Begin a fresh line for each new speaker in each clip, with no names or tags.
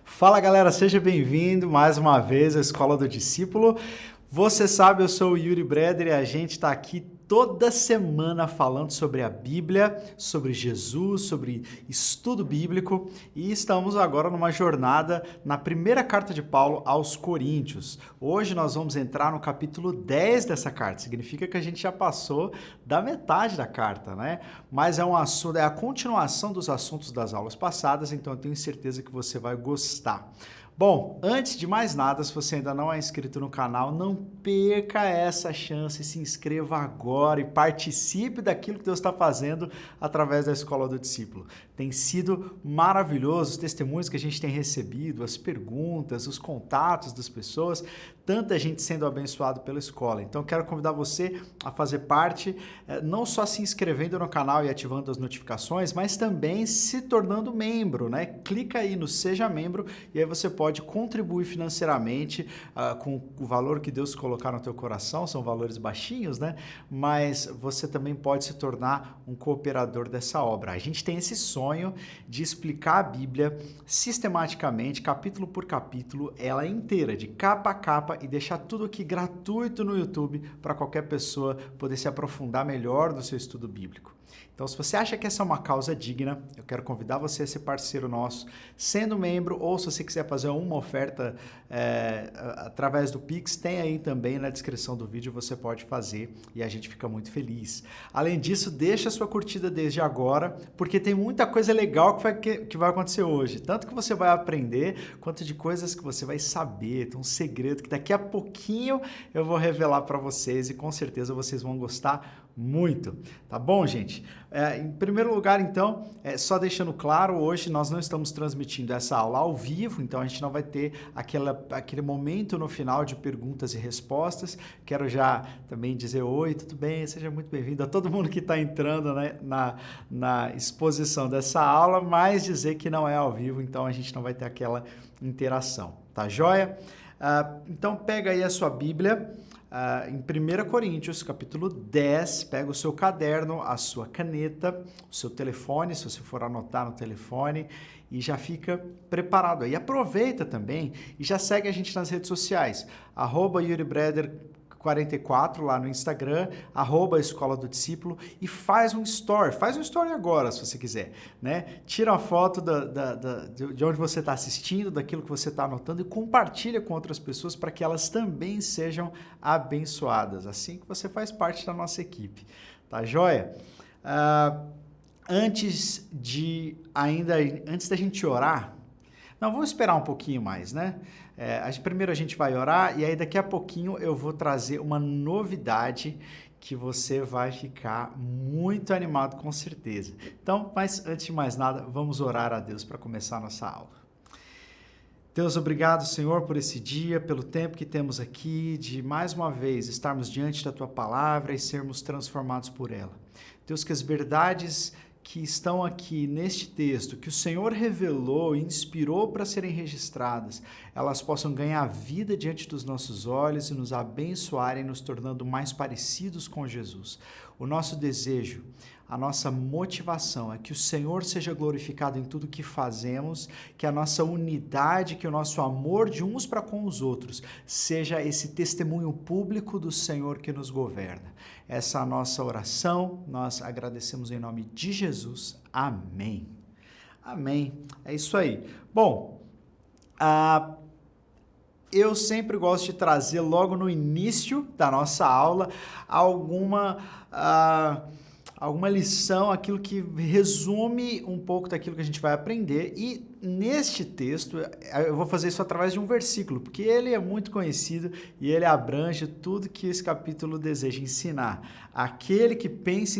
Fala galera, seja bem-vindo mais uma vez à Escola do Discípulo. Você sabe, eu sou o Yuri Breder e a gente está aqui toda semana falando sobre a Bíblia, sobre Jesus, sobre estudo bíblico e estamos agora numa jornada na primeira carta de Paulo aos Coríntios. Hoje nós vamos entrar no capítulo 10 dessa carta, significa que a gente já passou da metade da carta, né? Mas é um assunto, é a continuação dos assuntos das aulas passadas, então eu tenho certeza que você vai gostar. Bom, antes de mais nada, se você ainda não é inscrito no canal, não perca essa chance, se inscreva agora e participe daquilo que Deus está fazendo através da Escola do Discípulo. Tem sido maravilhoso os testemunhos que a gente tem recebido, as perguntas, os contatos das pessoas, tanta gente sendo abençoado pela escola. Então, quero convidar você a fazer parte, não só se inscrevendo no canal e ativando as notificações, mas também se tornando membro, né? Clica aí no Seja Membro e aí você pode contribuir financeiramente com o valor que Deus colocar no teu coração, são valores baixinhos, né? Mas você também pode se tornar um cooperador dessa obra. A gente tem esse sonho de explicar a Bíblia sistematicamente, capítulo por capítulo, ela inteira, de capa a capa, e deixar tudo aqui gratuito no YouTube para qualquer pessoa poder se aprofundar melhor no seu estudo bíblico. Então, se você acha que essa é uma causa digna, eu quero convidar você a ser parceiro nosso, sendo membro, ou se você quiser fazer uma oferta através do Pix, tem aí também na descrição do vídeo, você pode fazer e a gente fica muito feliz. Além disso, deixa a sua curtida desde agora, porque tem muita coisa legal que vai acontecer hoje, tanto que você vai aprender, quanto de coisas que você vai saber, tem um segredo que daqui a pouquinho eu vou revelar para vocês e com certeza vocês vão gostar muito, tá bom, gente? Em primeiro lugar, então, só deixando claro, hoje nós não estamos transmitindo essa aula ao vivo, então a gente não vai ter aquele momento no final de perguntas e respostas. Quero já também dizer oi, tudo bem? Seja muito bem-vindo a todo mundo que está entrando, né, na exposição dessa aula, mas dizer que não é ao vivo, então a gente não vai ter aquela interação, tá joia? Então pega aí a sua Bíblia, em 1 Coríntios, capítulo 10, pega o seu caderno, a sua caneta, o seu telefone, se você for anotar no telefone, e já fica preparado aí. Aproveita também e já segue a gente nas redes sociais, @YuriBreder44 lá no Instagram, @Escola do Discípulo, e faz um story agora, se você quiser, né? Tira uma foto de onde você está assistindo, daquilo que você está anotando e compartilha com outras pessoas para que elas também sejam abençoadas, assim que você faz parte da nossa equipe, tá joia? Antes da gente orar, não, vamos esperar um pouquinho mais, né? Primeiro a gente vai orar e aí daqui a pouquinho eu vou trazer uma novidade que você vai ficar muito animado com certeza. Então, mas antes de mais nada, vamos orar a Deus para começar a nossa aula. Deus, obrigado, Senhor, por esse dia, pelo tempo que temos aqui, de mais uma vez estarmos diante da Tua Palavra e sermos transformados por ela. Deus, que as verdades que estão aqui neste texto, que o Senhor revelou e inspirou para serem registradas, elas possam ganhar vida diante dos nossos olhos e nos abençoarem, nos tornando mais parecidos com Jesus. O nosso desejo, a nossa motivação é que o Senhor seja glorificado em tudo que fazemos, que a nossa unidade, que o nosso amor de uns para com os outros seja esse testemunho público do Senhor que nos governa. Essa é a nossa oração, nós agradecemos em nome de Jesus. Amém. Amém. É isso aí. Bom, eu sempre gosto de trazer logo no início da nossa aula alguma lição, aquilo que resume um pouco daquilo que a gente vai aprender. E neste texto, eu vou fazer isso através de um versículo, porque ele é muito conhecido e ele abrange tudo que esse capítulo deseja ensinar. Aquele que pensa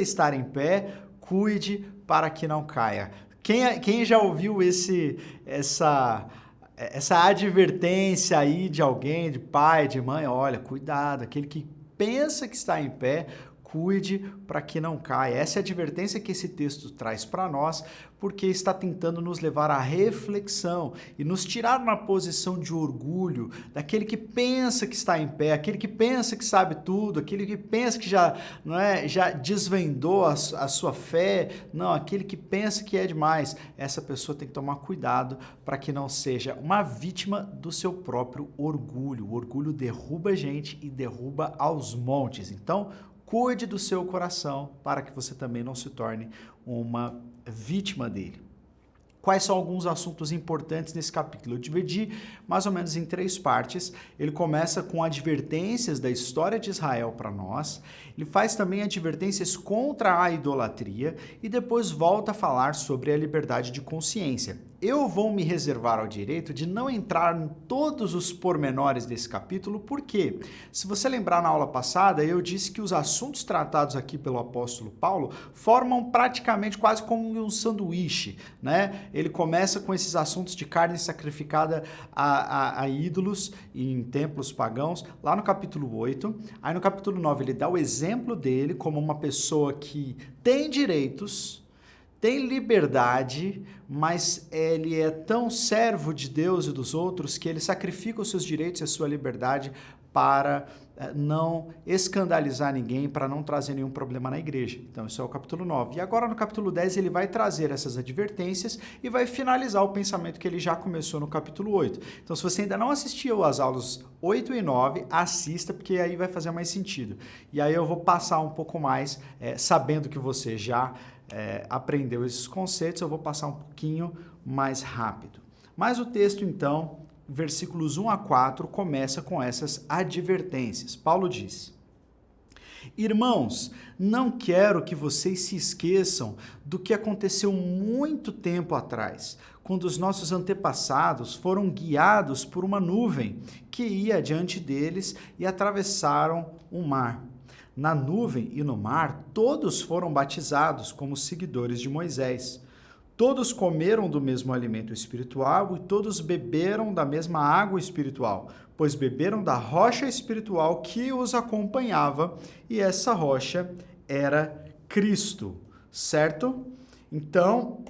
estar em pé, cuide para que não caia. Quem já ouviu essa advertência aí de alguém, de pai, de mãe? Olha, cuidado, aquele que pensa que está em pé, cuide para que não caia. Essa é a advertência que esse texto traz para nós, porque está tentando nos levar à reflexão e nos tirar uma posição de orgulho, daquele que pensa que está em pé, aquele que pensa que sabe tudo, aquele que pensa que já, não é, já desvendou a sua fé, não, aquele que pensa que é demais. Essa pessoa tem que tomar cuidado para que não seja uma vítima do seu próprio orgulho. O orgulho derruba a gente e derruba aos montes. Então, cuide do seu coração para que você também não se torne uma vítima dele. Quais são alguns assuntos importantes nesse capítulo? Eu dividi mais ou menos em 3 partes. Ele começa com advertências da história de Israel para nós, ele faz também advertências contra a idolatria e depois volta a falar sobre a liberdade de consciência. Eu vou me reservar ao direito de não entrar em todos os pormenores desse capítulo, porque, se você lembrar na aula passada, eu disse que os assuntos tratados aqui pelo apóstolo Paulo formam praticamente quase como um sanduíche, né? Ele começa com esses assuntos de carne sacrificada a ídolos em templos pagãos, lá no capítulo 8. Aí no capítulo 9 ele dá o exemplo dele como uma pessoa que tem direitos, tem liberdade, mas ele é tão servo de Deus e dos outros que ele sacrifica os seus direitos e a sua liberdade para não escandalizar ninguém, para não trazer nenhum problema na igreja. Então, isso é o capítulo 9. E agora, no capítulo 10, ele vai trazer essas advertências e vai finalizar o pensamento que ele já começou no capítulo 8. Então, se você ainda não assistiu às aulas 8 e 9, assista, porque aí vai fazer mais sentido. E aí eu vou passar um pouco mais, sabendo que você já aprendeu esses conceitos, eu vou passar um pouquinho mais rápido. Mas o texto, então, versículos 1 a 4, começa com essas advertências. Paulo diz: Irmãos, não quero que vocês se esqueçam do que aconteceu muito tempo atrás, quando os nossos antepassados foram guiados por uma nuvem que ia diante deles e atravessaram o mar. Na nuvem e no mar, todos foram batizados como seguidores de Moisés. Todos comeram do mesmo alimento espiritual e todos beberam da mesma água espiritual, pois beberam da rocha espiritual que os acompanhava, e essa rocha era Cristo, certo? Então,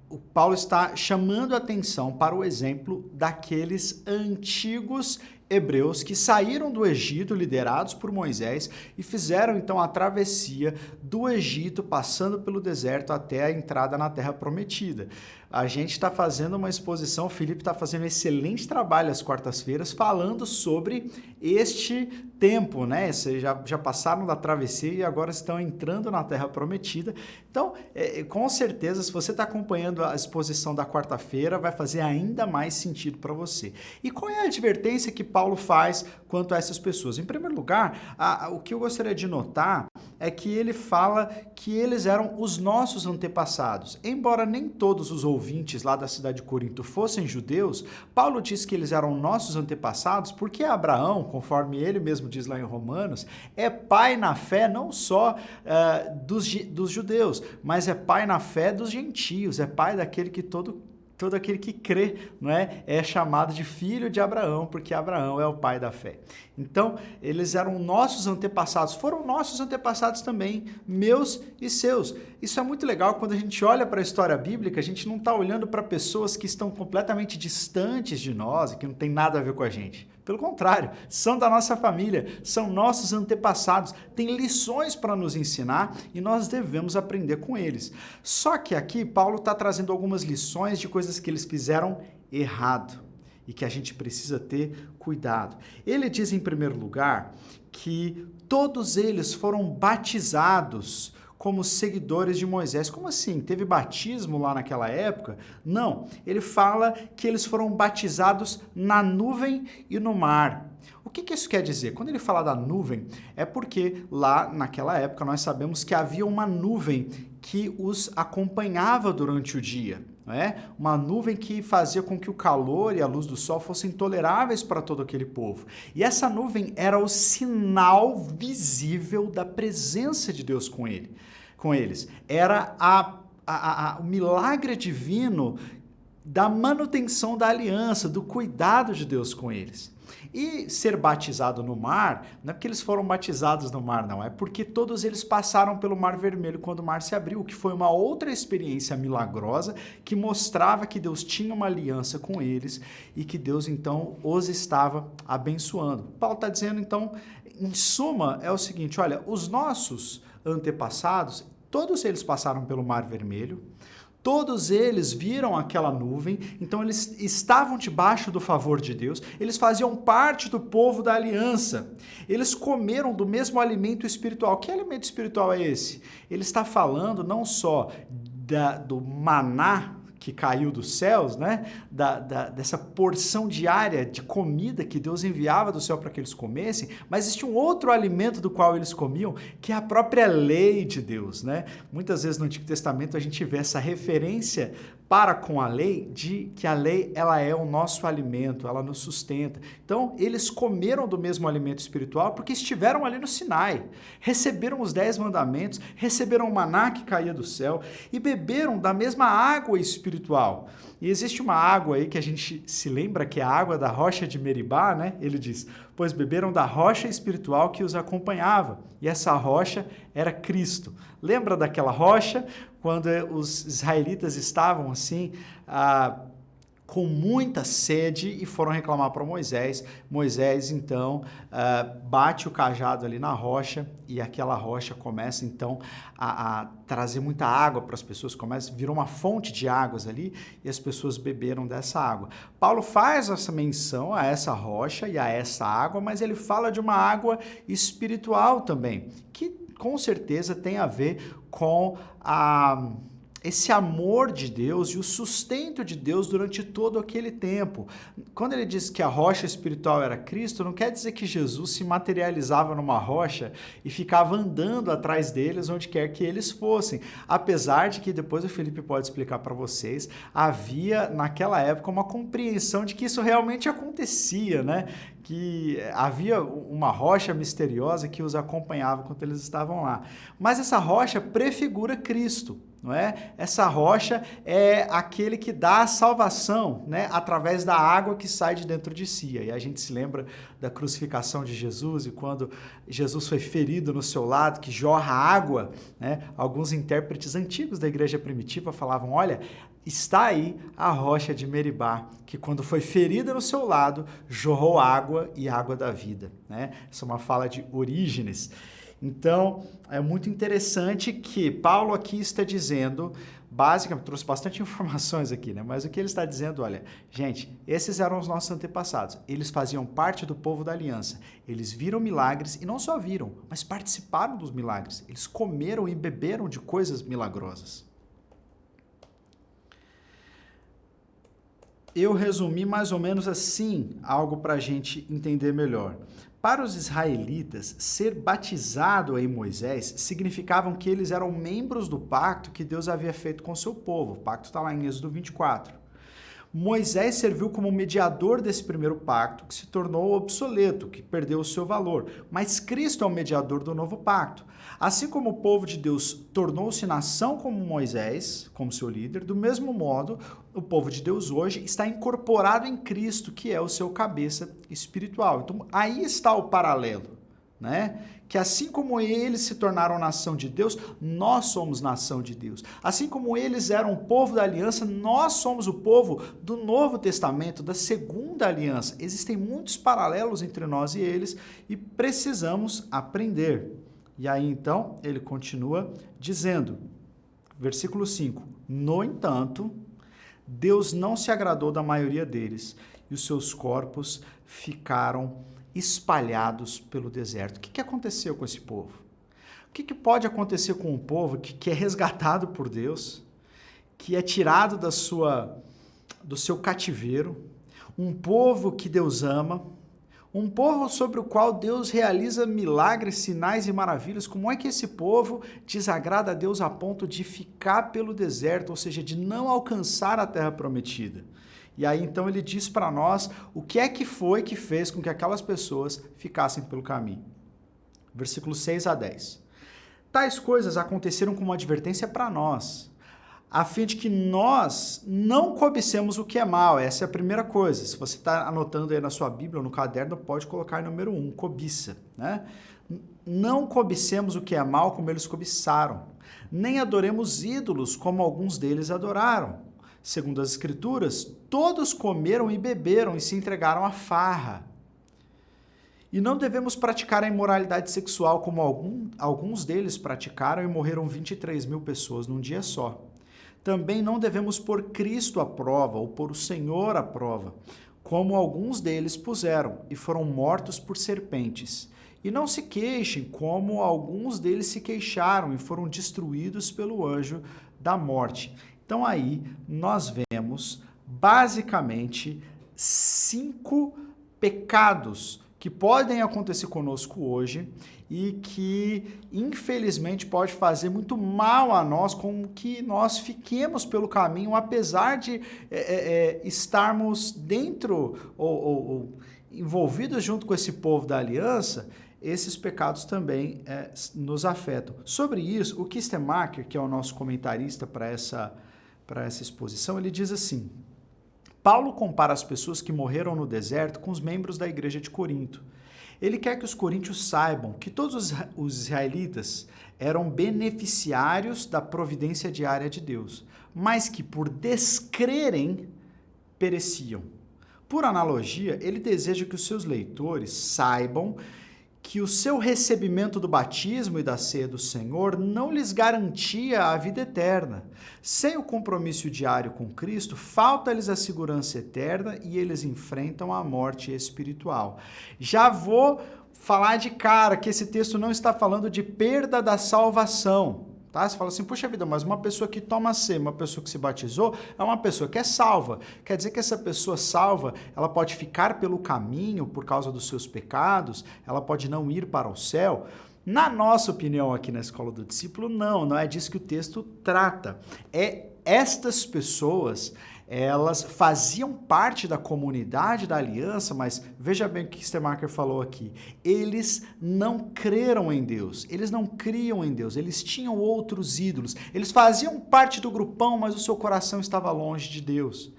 o Paulo está chamando a atenção para o exemplo daqueles antigos hebreus que saíram do Egito liderados por Moisés e fizeram então a travessia do Egito, passando pelo deserto até a entrada na Terra Prometida. A gente está fazendo uma exposição, o Felipe está fazendo um excelente trabalho às quartas-feiras falando sobre este tempo, né? Vocês já passaram da travessia e agora estão entrando na Terra Prometida. Então, com certeza, se você está acompanhando a exposição da quarta-feira, vai fazer ainda mais sentido para você. E qual é a advertência que Paulo faz quanto a essas pessoas? Em primeiro lugar, o que eu gostaria de notar é que ele fala que eles eram os nossos antepassados. Embora nem todos os ouvintes lá da cidade de Corinto fossem judeus, Paulo diz que eles eram nossos antepassados porque Abraão, conforme ele mesmo diz lá em Romanos, é pai na fé não só dos judeus, mas é pai na fé dos gentios, é pai daquele que todo aquele que crê, não é chamado de filho de Abraão, porque Abraão é o pai da fé. Então, eles eram nossos antepassados, foram nossos antepassados também, meus e seus. Isso é muito legal, quando a gente olha para a história bíblica, a gente não está olhando para pessoas que estão completamente distantes de nós e que não tem nada a ver com a gente. Pelo contrário, são da nossa família, são nossos antepassados, têm lições para nos ensinar e nós devemos aprender com eles. Só que aqui Paulo está trazendo algumas lições de coisas que eles fizeram errado e que a gente precisa ter cuidado. Ele diz, em primeiro lugar, que todos eles foram batizados como seguidores de Moisés. Como assim? Teve batismo lá naquela época? Não. Ele fala que eles foram batizados na nuvem e no mar. O que isso quer dizer? Quando ele fala da nuvem, é porque lá naquela época nós sabemos que havia uma nuvem que os acompanhava durante o dia. Uma nuvem que fazia com que o calor e a luz do sol fossem toleráveis para todo aquele povo. E essa nuvem era o sinal visível da presença de Deus com eles. Era o milagre divino da manutenção da aliança, do cuidado de Deus com eles. E ser batizado no mar, não é porque eles foram batizados no mar, não, é porque todos eles passaram pelo Mar Vermelho quando o mar se abriu, que foi uma outra experiência milagrosa que mostrava que Deus tinha uma aliança com eles e que Deus então os estava abençoando. Paulo está dizendo então, em suma, é o seguinte, olha, os nossos antepassados, todos eles passaram pelo Mar Vermelho, todos eles viram aquela nuvem, então eles estavam debaixo do favor de Deus, eles faziam parte do povo da aliança, eles comeram do mesmo alimento espiritual. Que alimento espiritual é esse? Ele está falando não só do maná que caiu dos céus, né? Dessa porção diária de comida que Deus enviava do céu para que eles comessem, mas existe um outro alimento do qual eles comiam, que é a própria lei de Deus, né? Muitas vezes no Antigo Testamento a gente vê essa referência para com a lei, de que a lei ela é o nosso alimento, ela nos sustenta. Então, eles comeram do mesmo alimento espiritual porque estiveram ali no Sinai, receberam os 10 mandamentos, receberam o maná que caía do céu e beberam da mesma água espiritual. E existe uma água aí que a gente se lembra que é a água da rocha de Meribá, né? Ele diz, pois beberam da rocha espiritual que os acompanhava. E essa rocha era Cristo. Lembra daquela rocha? Quando os israelitas estavam assim, com muita sede e foram reclamar para Moisés. Moisés, então, bate o cajado ali na rocha e aquela rocha começa, então, a trazer muita água para as pessoas, virou uma fonte de águas ali e as pessoas beberam dessa água. Paulo faz essa menção a essa rocha e a essa água, mas ele fala de uma água espiritual também, que com certeza tem a ver com esse amor de Deus e o sustento de Deus durante todo aquele tempo. Quando ele diz que a rocha espiritual era Cristo, não quer dizer que Jesus se materializava numa rocha e ficava andando atrás deles onde quer que eles fossem. Apesar de que, depois o Felipe pode explicar para vocês, havia naquela época uma compreensão de que isso realmente acontecia, né? Que havia uma rocha misteriosa que os acompanhava quando eles estavam lá. Mas essa rocha prefigura Cristo, não é? Essa rocha é aquele que dá a salvação, né? Através da água que sai de dentro de si. E a gente se lembra da crucificação de Jesus e quando Jesus foi ferido no seu lado, que jorra água, né? Alguns intérpretes antigos da igreja primitiva falavam, olha, está aí a rocha de Meribá, que quando foi ferida no seu lado, jorrou água e água da vida, né? Essa é uma fala de Orígenes. Então, é muito interessante que Paulo aqui está dizendo, basicamente, trouxe bastante informações aqui, né? Mas o que ele está dizendo, olha, gente, esses eram os nossos antepassados, eles faziam parte do povo da aliança, eles viram milagres e não só viram, mas participaram dos milagres, eles comeram e beberam de coisas milagrosas. Eu resumi mais ou menos assim, algo para a gente entender melhor. Para os israelitas, ser batizado em Moisés significava que eles eram membros do pacto que Deus havia feito com o seu povo. O pacto está lá em Êxodo 24. Moisés serviu como mediador desse primeiro pacto, que se tornou obsoleto, que perdeu o seu valor. Mas Cristo é o mediador do novo pacto. Assim como o povo de Deus tornou-se nação como Moisés, como seu líder, do mesmo modo, o povo de Deus hoje está incorporado em Cristo, que é o seu cabeça espiritual. Então, aí está o paralelo, né? Que assim como eles se tornaram nação de Deus, nós somos nação de Deus. Assim como eles eram o povo da aliança, nós somos o povo do Novo Testamento, da segunda aliança. Existem muitos paralelos entre nós e eles e precisamos aprender. E aí, então, ele continua dizendo, versículo 5, no entanto, Deus não se agradou da maioria deles e os seus corpos ficaram espalhados pelo deserto. O que aconteceu com esse povo? O que pode acontecer com um povo que é resgatado por Deus, que é tirado do seu cativeiro, um povo que Deus ama, um povo sobre o qual Deus realiza milagres, sinais e maravilhas? Como é que esse povo desagrada a Deus a ponto de ficar pelo deserto, ou seja, de não alcançar a terra prometida? E aí, então, ele diz para nós o que é que foi que fez com que aquelas pessoas ficassem pelo caminho. Versículos 6 a 10. Tais coisas aconteceram como advertência para nós, a fim de que nós não cobicemos o que é mal. Essa é a primeira coisa. Se você está anotando aí na sua Bíblia ou no caderno, pode colocar número 1, cobiça, né? Não cobicemos o que é mal como eles cobiçaram, nem adoremos ídolos como alguns deles adoraram. Segundo as Escrituras, todos comeram e beberam e se entregaram à farra. E não devemos praticar a imoralidade sexual como alguns deles praticaram e morreram 23.000 pessoas num dia só. Também não devemos pôr Cristo à prova ou pôr o Senhor à prova, como alguns deles puseram e foram mortos por serpentes. E não se queixem, como alguns deles se queixaram e foram destruídos pelo anjo da morte. Então aí nós vemos basicamente 5 pecados que podem acontecer conosco hoje e que, infelizmente, pode fazer muito mal a nós, com que nós fiquemos pelo caminho, apesar de estarmos dentro ou envolvidos junto com esse povo da aliança. Esses pecados também nos afetam. Sobre isso, o Kistemaker, que é o nosso comentarista para essa exposição, ele diz assim: Paulo compara as pessoas que morreram no deserto com os membros da igreja de Corinto. Ele quer que os coríntios saibam que todos os israelitas eram beneficiários da providência diária de Deus, mas que por descrerem, pereciam. Por analogia, ele deseja que os seus leitores saibam que o seu recebimento do batismo e da ceia do Senhor não lhes garantia a vida eterna. Sem o compromisso diário com Cristo, falta-lhes a segurança eterna e eles enfrentam a morte espiritual. Já vou falar de cara que esse texto não está falando de perda da salvação. Tá? Você fala assim, puxa vida, mas uma pessoa que toma ceia, uma pessoa que se batizou, é uma pessoa que é salva. Quer dizer que essa pessoa salva, ela pode ficar pelo caminho por causa dos seus pecados, ela pode não ir para o céu? Na nossa opinião aqui na Escola do Discípulo, não é disso que o texto trata. Estas pessoas, elas faziam parte da comunidade da aliança, mas veja bem o que Kistemaker falou aqui. Eles não creram em Deus, eles não criam em Deus, eles tinham outros ídolos. Eles faziam parte do grupão, mas o seu coração estava longe de Deus.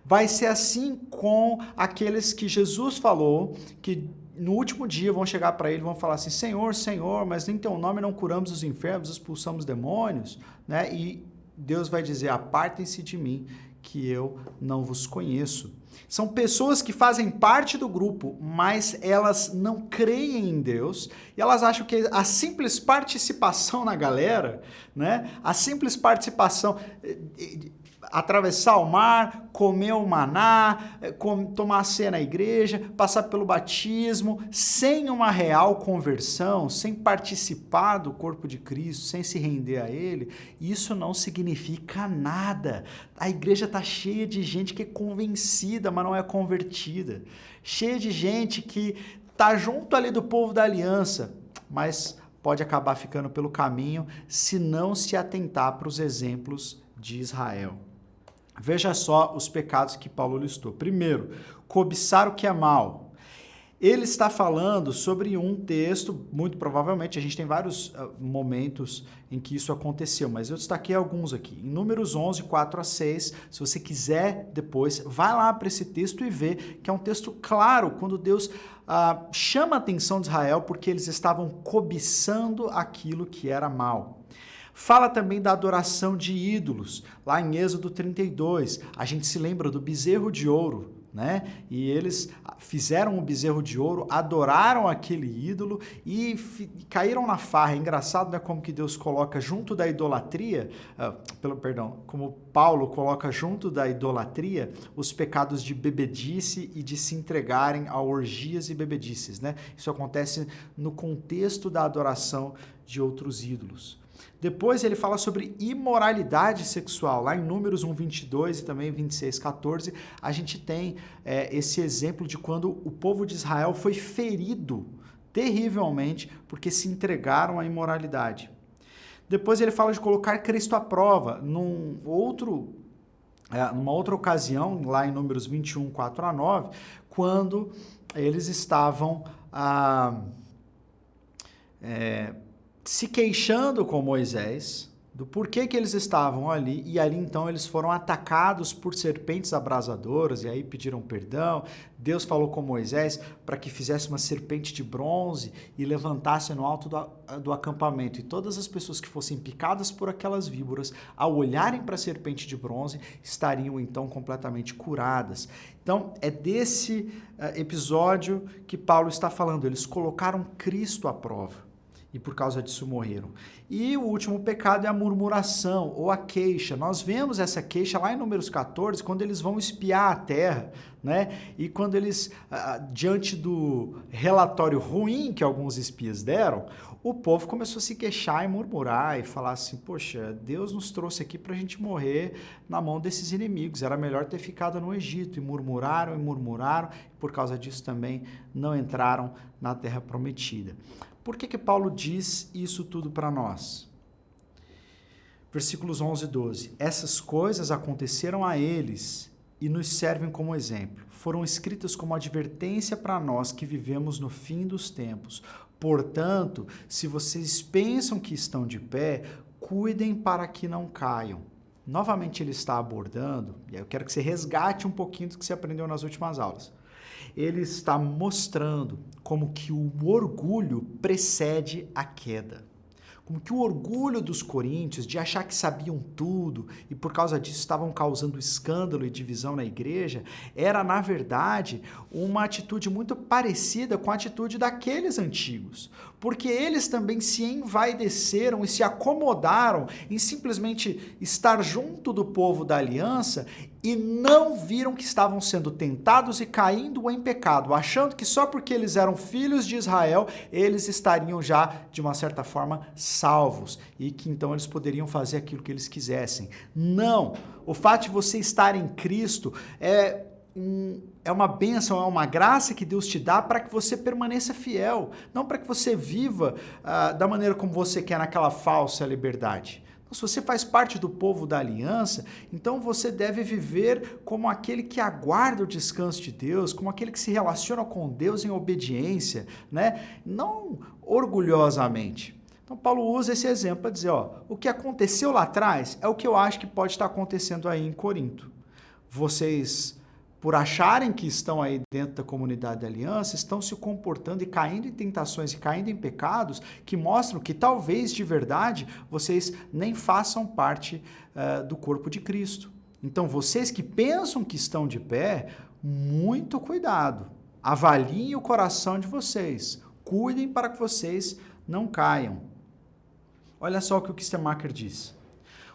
Vai ser assim com aqueles que Jesus falou, que no último dia vão chegar para ele e vão falar assim, Senhor, Senhor, mas em teu nome não curamos os enfermos, expulsamos demônios, né? E Deus vai dizer, apartem-se de mim, que eu não vos conheço. São pessoas que fazem parte do grupo, mas elas não creem em Deus e elas acham que a simples participação na galera, né? A simples participação, atravessar o mar, comer o maná, tomar ceia na igreja, passar pelo batismo, sem uma real conversão, sem participar do corpo de Cristo, sem se render a Ele, isso não significa nada. A igreja está cheia de gente que é convencida, mas não é convertida. Cheia de gente que está junto ali do povo da aliança, mas pode acabar ficando pelo caminho se não se atentar para os exemplos de Israel. Veja só os pecados que Paulo listou. Primeiro, cobiçar o que é mal. Ele está falando sobre um texto, muito provavelmente, a gente tem vários momentos em que isso aconteceu, mas eu destaquei alguns aqui. Em Números 11, 4 a 6, se você quiser depois, vai lá para esse texto e vê que é um texto claro, quando Deus chama a atenção de Israel porque eles estavam cobiçando aquilo que era mal. Fala também da adoração de ídolos, lá em Êxodo 32, a gente se lembra do bezerro de ouro, né? E eles fizeram o bezerro de ouro, adoraram aquele ídolo e caíram na farra. É engraçado, né, como que Deus coloca junto da idolatria, como Paulo coloca junto da idolatria os pecados de bebedice e de se entregarem a orgias e bebedices, né? Isso acontece no contexto da adoração de outros ídolos. Depois ele fala sobre imoralidade sexual. Lá em Números 1, 22 e também 26, 14, a gente tem esse exemplo de quando o povo de Israel foi ferido terrivelmente porque se entregaram à imoralidade. Depois ele fala de colocar Cristo à prova. Numa outra ocasião, lá em Números 21, 4 a 9, quando eles estavam se queixando com Moisés, do porquê que eles estavam ali, e ali então eles foram atacados por serpentes abrasadoras, e aí pediram perdão. Deus falou com Moisés para que fizesse uma serpente de bronze e levantasse no alto do acampamento, e todas as pessoas que fossem picadas por aquelas víboras, ao olharem para a serpente de bronze, estariam então completamente curadas. Então é desse episódio que Paulo está falando. Eles colocaram Cristo à prova e por causa disso morreram. E o último pecado é a murmuração ou a queixa. Nós vemos essa queixa lá em Números 14, quando eles vão espiar a terra, né? E quando eles, diante do relatório ruim que alguns espias deram, o povo começou a se queixar e murmurar e falar assim: poxa, Deus nos trouxe aqui para a gente morrer na mão desses inimigos, era melhor ter ficado no Egito. E murmuraram, e por causa disso também não entraram na terra prometida. Por que Paulo diz isso tudo para nós? Versículos 11 e 12. Essas coisas aconteceram a eles e nos servem como exemplo. Foram escritas como advertência para nós que vivemos no fim dos tempos. Portanto, se vocês pensam que estão de pé, cuidem para que não caiam. Novamente ele está abordando, e eu quero que você resgate um pouquinho do que você aprendeu nas últimas aulas. Ele está mostrando como que o orgulho precede a queda. Como que o orgulho dos coríntios de achar que sabiam tudo e por causa disso estavam causando escândalo e divisão na igreja, era na verdade uma atitude muito parecida com a atitude daqueles antigos. Porque eles também se envaideceram e se acomodaram em simplesmente estar junto do povo da aliança e não viram que estavam sendo tentados e caindo em pecado, achando que só porque eles eram filhos de Israel, eles estariam já, de uma certa forma, salvos, e que então eles poderiam fazer aquilo que eles quisessem. Não! O fato de você estar em Cristo é uma bênção, é uma graça que Deus te dá para que você permaneça fiel, não para que você viva da maneira como você quer naquela falsa liberdade. Se você faz parte do povo da aliança, então você deve viver como aquele que aguarda o descanso de Deus, como aquele que se relaciona com Deus em obediência, né? Não orgulhosamente. Então Paulo usa esse exemplo para dizer, o que aconteceu lá atrás é o que eu acho que pode estar acontecendo aí em Corinto. Vocês, por acharem que estão aí dentro da comunidade da aliança, estão se comportando e caindo em tentações e caindo em pecados que mostram que talvez de verdade vocês nem façam parte do corpo de Cristo. Então vocês que pensam que estão de pé, muito cuidado. Avaliem o coração de vocês. Cuidem para que vocês não caiam. Olha só o que o Kistemaker diz.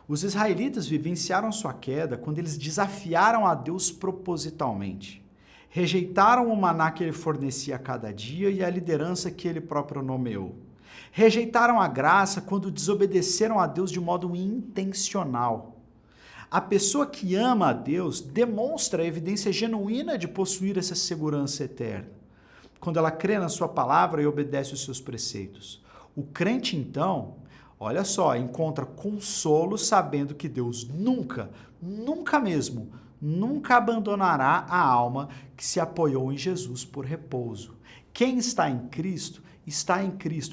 Os israelitas vivenciaram sua queda quando eles desafiaram a Deus propositalmente. Rejeitaram o maná que ele fornecia a cada dia e a liderança que ele próprio nomeou. Rejeitaram a graça quando desobedeceram a Deus de modo intencional. A pessoa que ama a Deus demonstra a evidência genuína de possuir essa segurança eterna, quando ela crê na sua palavra e obedece os seus preceitos. O crente, então, olha só, encontra consolo sabendo que Deus nunca mesmo, nunca abandonará a alma que se apoiou em Jesus por repouso. Quem está em Cristo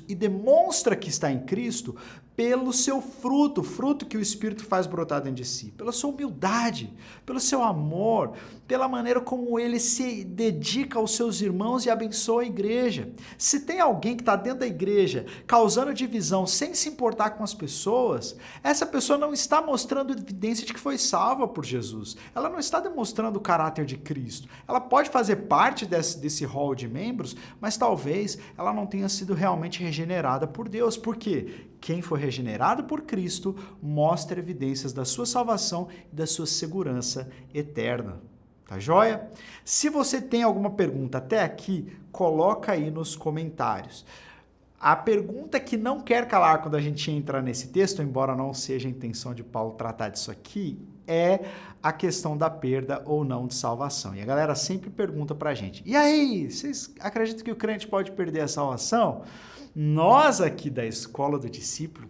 e demonstra que está em Cristo pelo seu fruto, fruto que o Espírito faz brotar dentro de si, pela sua humildade, pelo seu amor, pela maneira como ele se dedica aos seus irmãos e abençoa a igreja. Se tem alguém que está dentro da igreja causando divisão sem se importar com as pessoas, essa pessoa não está mostrando evidência de que foi salva por Jesus. Ela não está demonstrando o caráter de Cristo. Ela pode fazer parte desse rol de membros, mas talvez ela não tenha sido realmente regenerada por Deus. Por quê? Quem foi regenerado por Cristo mostra evidências da sua salvação e da sua segurança eterna. Tá joia? Se você tem alguma pergunta até aqui, coloca aí nos comentários. A pergunta que não quer calar quando a gente entra nesse texto, embora não seja a intenção de Paulo tratar disso aqui, é a questão da perda ou não de salvação. E a galera sempre pergunta pra gente, e aí, vocês acreditam que o crente pode perder a salvação? Nós aqui da Escola do Discípulo,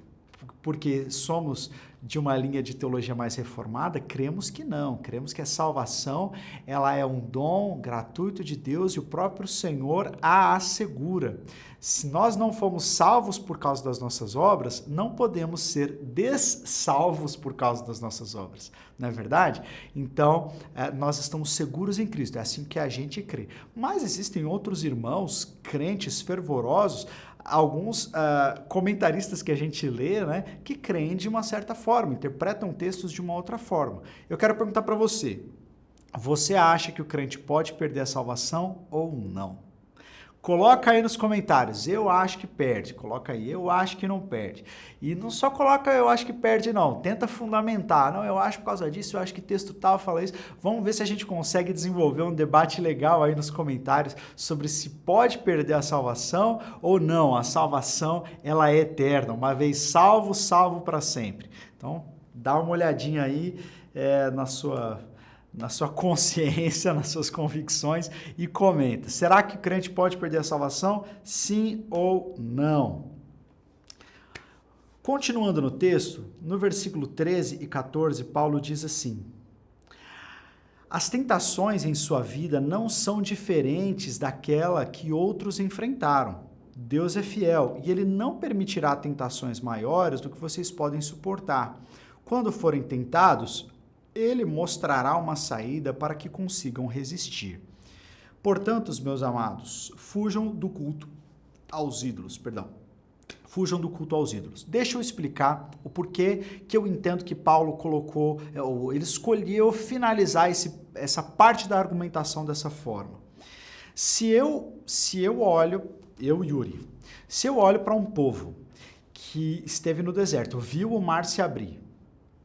porque somos de uma linha de teologia mais reformada, cremos que não, cremos que a salvação ela é um dom gratuito de Deus e o próprio Senhor a assegura. Se nós não fomos salvos por causa das nossas obras, não podemos ser dessalvos por causa das nossas obras, não é verdade? Então, nós estamos seguros em Cristo, é assim que a gente crê. Mas existem outros irmãos, crentes fervorosos, alguns comentaristas que a gente lê, né, que creem de uma certa forma, interpretam textos de uma outra forma. Eu quero perguntar para você, você acha que o crente pode perder a salvação ou não? Coloca aí nos comentários, eu acho que perde. Coloca aí, eu acho que não perde. E não só coloca eu acho que perde, não. Tenta fundamentar. Não, eu acho por causa disso, eu acho que texto tal fala isso. Vamos ver se a gente consegue desenvolver um debate legal aí nos comentários sobre se pode perder a salvação ou não. A salvação, ela é eterna. Uma vez salvo, salvo para sempre. Então, dá uma olhadinha aí na sua consciência, nas suas convicções e comenta. Será que o crente pode perder a salvação? Sim ou não? Continuando no texto, no versículo 13 e 14, Paulo diz assim: as tentações em sua vida não são diferentes daquela que outros enfrentaram. Deus é fiel e ele não permitirá tentações maiores do que vocês podem suportar. Quando forem tentados, ele mostrará uma saída para que consigam resistir. Portanto, meus amados, fujam do culto aos ídolos, Fujam do culto aos ídolos. Deixa eu explicar o porquê que eu entendo que Paulo colocou, ele escolheu finalizar essa parte da argumentação dessa forma. Se eu olho, Yuri, se eu olho para um povo que esteve no deserto, viu o mar se abrir,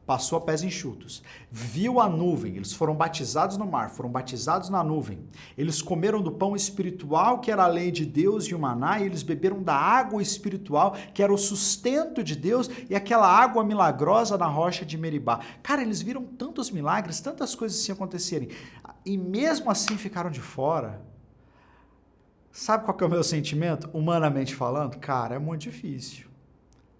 passou a pés enxutos, viu a nuvem, eles foram batizados no mar, foram batizados na nuvem, eles comeram do pão espiritual, que era a lei de Deus e o maná, e eles beberam da água espiritual, que era o sustento de Deus, e aquela água milagrosa na rocha de Meribá. Cara, eles viram tantos milagres, tantas coisas assim acontecerem, e mesmo assim ficaram de fora. Sabe qual que é o meu sentimento, humanamente falando? Cara, é muito difícil.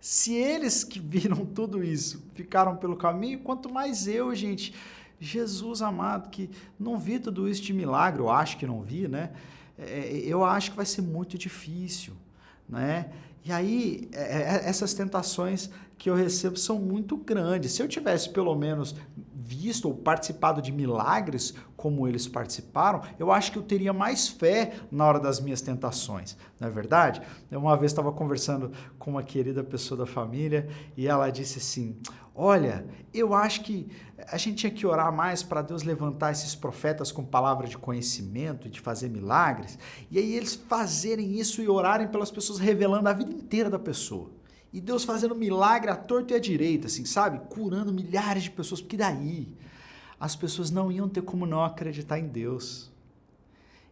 Se eles que viram tudo isso ficaram pelo caminho, quanto mais eu, gente. Jesus amado, que não vi tudo isso de milagre, eu acho que não vi, né? Eu acho que vai ser muito difícil, né? E aí, essas tentações que eu recebo são muito grandes. Se eu tivesse pelo menos visto ou participado de milagres como eles participaram, eu acho que eu teria mais fé na hora das minhas tentações, não é verdade? Eu uma vez estava conversando com uma querida pessoa da família e ela disse assim, olha, eu acho que a gente tinha que orar mais para Deus levantar esses profetas com palavra de conhecimento e de fazer milagres, e aí eles fazerem isso e orarem pelas pessoas, revelando a vida inteira da pessoa. E Deus fazendo milagre à torto e à direita, assim, sabe? Curando milhares de pessoas, porque daí as pessoas não iam ter como não acreditar em Deus.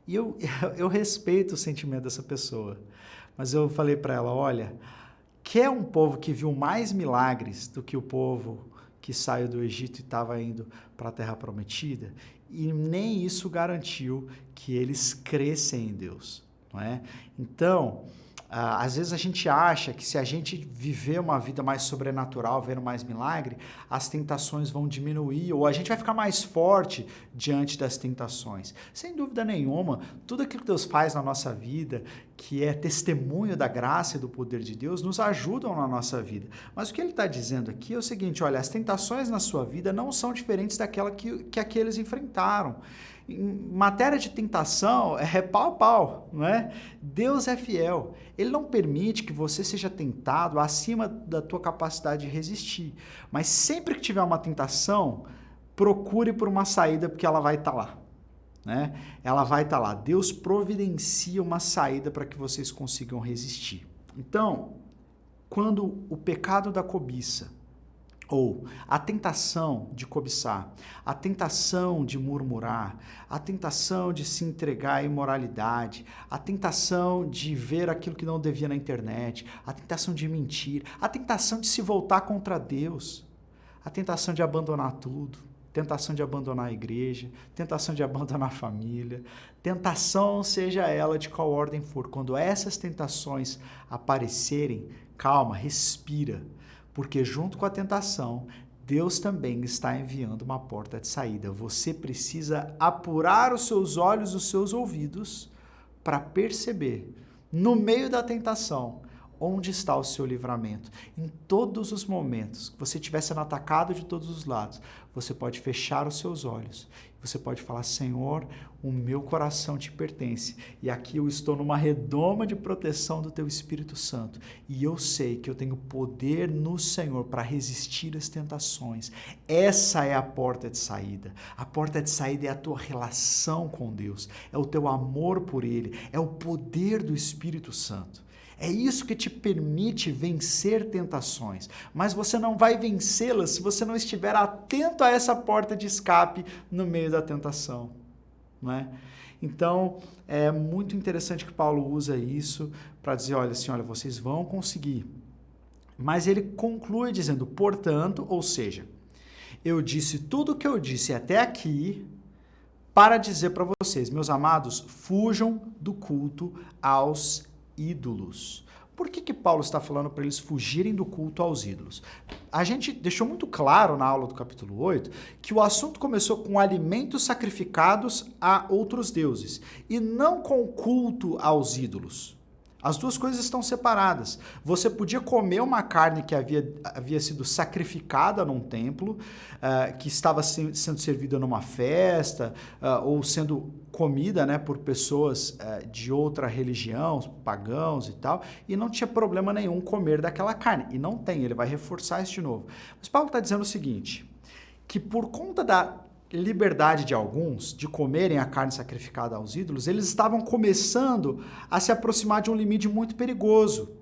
E eu respeito o sentimento dessa pessoa, mas eu falei para ela, olha, quer um povo que viu mais milagres do que o povo que saiu do Egito e estava indo para a Terra Prometida? E nem isso garantiu que eles crescem em Deus, não é? Então, às vezes a gente acha que se a gente viver uma vida mais sobrenatural, vendo mais milagre, as tentações vão diminuir ou a gente vai ficar mais forte diante das tentações. Sem dúvida nenhuma, tudo aquilo que Deus faz na nossa vida, que é testemunho da graça e do poder de Deus, nos ajudam na nossa vida. Mas o que ele está dizendo aqui é o seguinte, olha, as tentações na sua vida não são diferentes daquela que aqueles enfrentaram. Em matéria de tentação, é pau a pau, não é? Deus é fiel. Ele não permite que você seja tentado acima da tua capacidade de resistir. Mas sempre que tiver uma tentação, procure por uma saída, porque ela vai estar lá, né? Ela vai estar lá. Deus providencia uma saída para que vocês consigam resistir. Então, quando o pecado da cobiça, ou a tentação de cobiçar, a tentação de murmurar, a tentação de se entregar à imoralidade, a tentação de ver aquilo que não devia na internet, a tentação de mentir, a tentação de se voltar contra Deus, a tentação de abandonar tudo, tentação de abandonar a igreja, tentação de abandonar a família, tentação seja ela de qual ordem for. Quando essas tentações aparecerem, calma, respira. Porque junto com a tentação, Deus também está enviando uma porta de saída. Você precisa apurar os seus olhos, os seus ouvidos, para perceber, no meio da tentação, onde está o seu livramento. Em todos os momentos que você estiver sendo atacado de todos os lados, você pode fechar os seus olhos. Você pode falar, Senhor, o meu coração te pertence. E aqui eu estou numa redoma de proteção do teu Espírito Santo. E eu sei que eu tenho poder no Senhor para resistir às tentações. Essa é a porta de saída. A porta de saída é a tua relação com Deus. É o teu amor por Ele. É o poder do Espírito Santo. É isso que te permite vencer tentações, mas você não vai vencê-las se você não estiver atento a essa porta de escape no meio da tentação, não é? Então, é muito interessante que Paulo usa isso para dizer, olha, assim, olha, vocês vão conseguir. Mas ele conclui dizendo, portanto, ou seja, eu disse tudo o que eu disse até aqui para dizer para vocês, meus amados, fujam do culto aos ídolos. Por que Paulo está falando para eles fugirem do culto aos ídolos? A gente deixou muito claro na aula do capítulo 8 que o assunto começou com alimentos sacrificados a outros deuses e não com culto aos ídolos. As duas coisas estão separadas. Você podia comer uma carne que havia sido sacrificada num templo, que estava sendo servida numa festa, ou sendo comida, né, por pessoas de outra religião, pagãos e tal, e não tinha problema nenhum comer daquela carne. E não tem, ele vai reforçar isso de novo. Mas Paulo está dizendo o seguinte, que por conta da liberdade de alguns de comerem a carne sacrificada aos ídolos, eles estavam começando a se aproximar de um limite muito perigoso,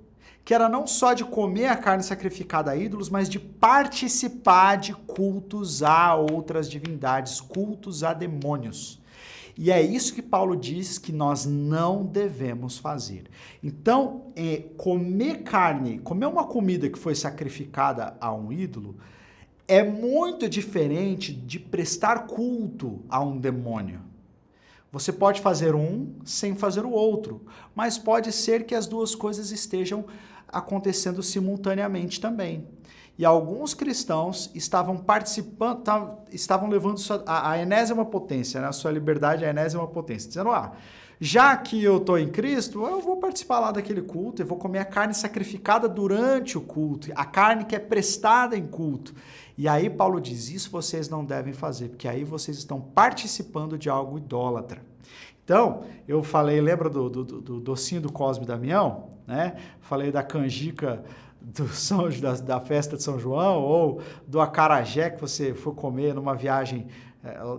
que era não só de comer a carne sacrificada a ídolos, mas de participar de cultos a outras divindades, cultos a demônios. E é isso que Paulo diz que nós não devemos fazer. Então, comer uma comida que foi sacrificada a um ídolo, é muito diferente de prestar culto a um demônio. Você pode fazer um sem fazer o outro, mas pode ser que as duas coisas estejam acontecendo simultaneamente também. E alguns cristãos estavam participando, estavam levando a enésima potência, né? A sua liberdade à enésima potência, dizendo, já que eu estou em Cristo, eu vou participar lá daquele culto, eu vou comer a carne sacrificada durante o culto, a carne que é prestada em culto. E aí Paulo diz, isso vocês não devem fazer, porque aí vocês estão participando de algo idólatra. Então, eu falei, lembra do docinho do Cosme e Damião? Né? Falei da canjica da festa de São João, ou do acarajé que você foi comer numa viagem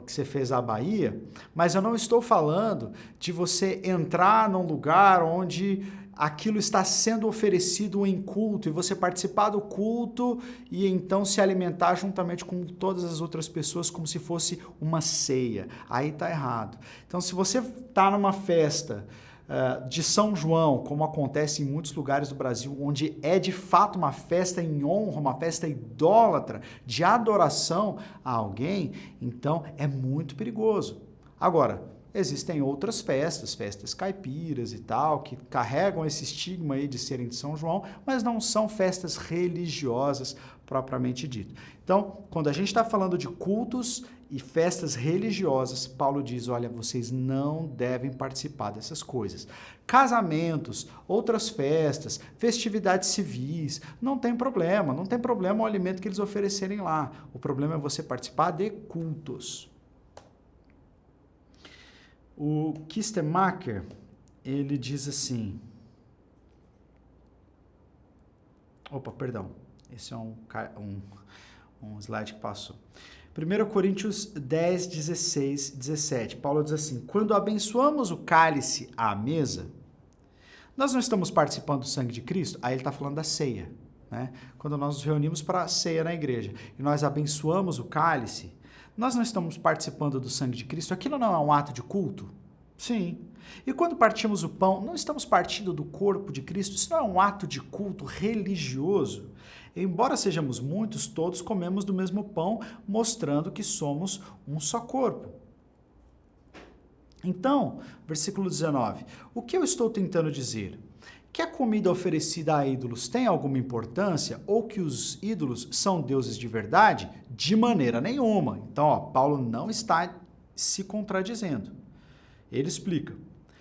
que você fez à Bahia, mas eu não estou falando de você entrar num lugar onde aquilo está sendo oferecido em culto e você participar do culto e então se alimentar juntamente com todas as outras pessoas como se fosse uma ceia. Aí está errado. Então, se você está numa festa de São João, como acontece em muitos lugares do Brasil, onde é de fato uma festa em honra, uma festa idólatra, de adoração a alguém, então é muito perigoso. Agora, existem outras festas caipiras e tal, que carregam esse estigma aí de serem de São João, mas não são festas religiosas propriamente dito. Então, quando a gente está falando de cultos e festas religiosas, Paulo diz, olha, vocês não devem participar dessas coisas. Casamentos, outras festas, festividades civis, não tem problema o alimento que eles oferecerem lá. O problema é você participar de cultos. O Kistemacher, ele diz assim... Esse é um slide que passou. 1 Coríntios 10, 16, 17. Paulo diz assim, quando abençoamos o cálice à mesa, nós não estamos participando do sangue de Cristo? Aí ele está falando da ceia, né? Quando nós nos reunimos para a ceia na igreja e nós abençoamos o cálice, nós não estamos participando do sangue de Cristo? Aquilo não é um ato de culto? Sim. E quando partimos o pão, não estamos partindo do corpo de Cristo? Isso não é um ato de culto religioso? Embora sejamos muitos, todos comemos do mesmo pão, mostrando que somos um só corpo. Então, versículo 19. O que eu estou tentando dizer? que a comida oferecida a ídolos tem alguma importância ou que os ídolos são deuses de verdade? De maneira nenhuma. Então, Paulo não está se contradizendo. Ele explica: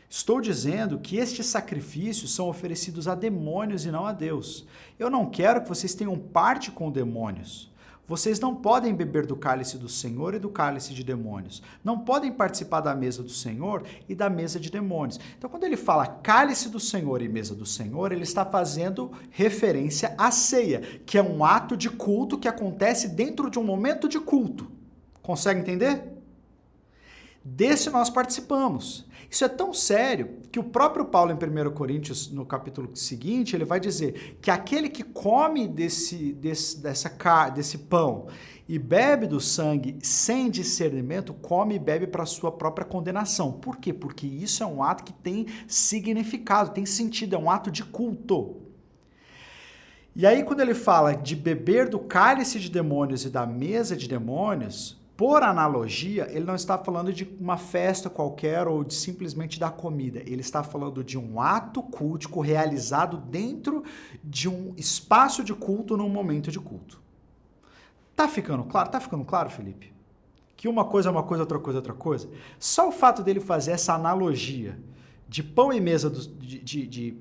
estou dizendo que estes sacrifícios são oferecidos a demônios e não a Deus. Eu não quero que vocês tenham parte com demônios. Vocês não podem beber do cálice do Senhor e do cálice de demônios. Não podem participar da mesa do Senhor e da mesa de demônios. Então, quando ele fala cálice do Senhor e mesa do Senhor, ele está fazendo referência à ceia, que é um ato de culto que acontece dentro de um momento de culto. Consegue entender? Desse nós participamos. Isso é tão sério que o próprio Paulo, em 1 Coríntios, no capítulo seguinte, ele vai dizer que aquele que come desse pão e bebe do sangue sem discernimento, come e bebe para a sua própria condenação. Por quê? Porque isso é um ato que tem significado, tem sentido, é um ato de culto. E aí, quando ele fala de beber do cálice de demônios e da mesa de demônios, por analogia, ele não está falando de uma festa qualquer ou de simplesmente da comida. Ele está falando de um ato cultico realizado dentro de um espaço de culto num momento de culto. Tá ficando claro? Tá ficando claro, Felipe? Que uma coisa é uma coisa, outra coisa é outra coisa? Só o fato dele fazer essa analogia de pão e mesa de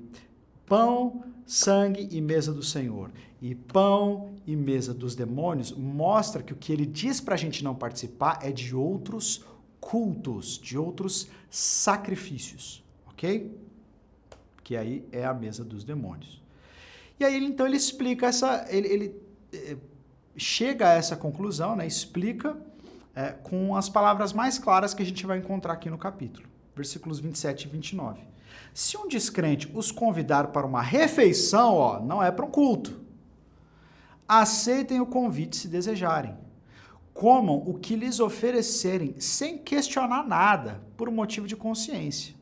pão, sangue e mesa do Senhor, e pão e mesa dos demônios, mostra que o que ele diz para a gente não participar é de outros cultos, de outros sacrifícios, ok? Que aí é a mesa dos demônios. E aí, então, ele explica ele chega a essa conclusão, né? Explica com as palavras mais claras que a gente vai encontrar aqui no capítulo, versículos 27 e 29. Se um descrente os convidar para uma refeição, não é para um culto. Aceitem o convite se desejarem. Comam o que lhes oferecerem sem questionar nada, por motivo de consciência.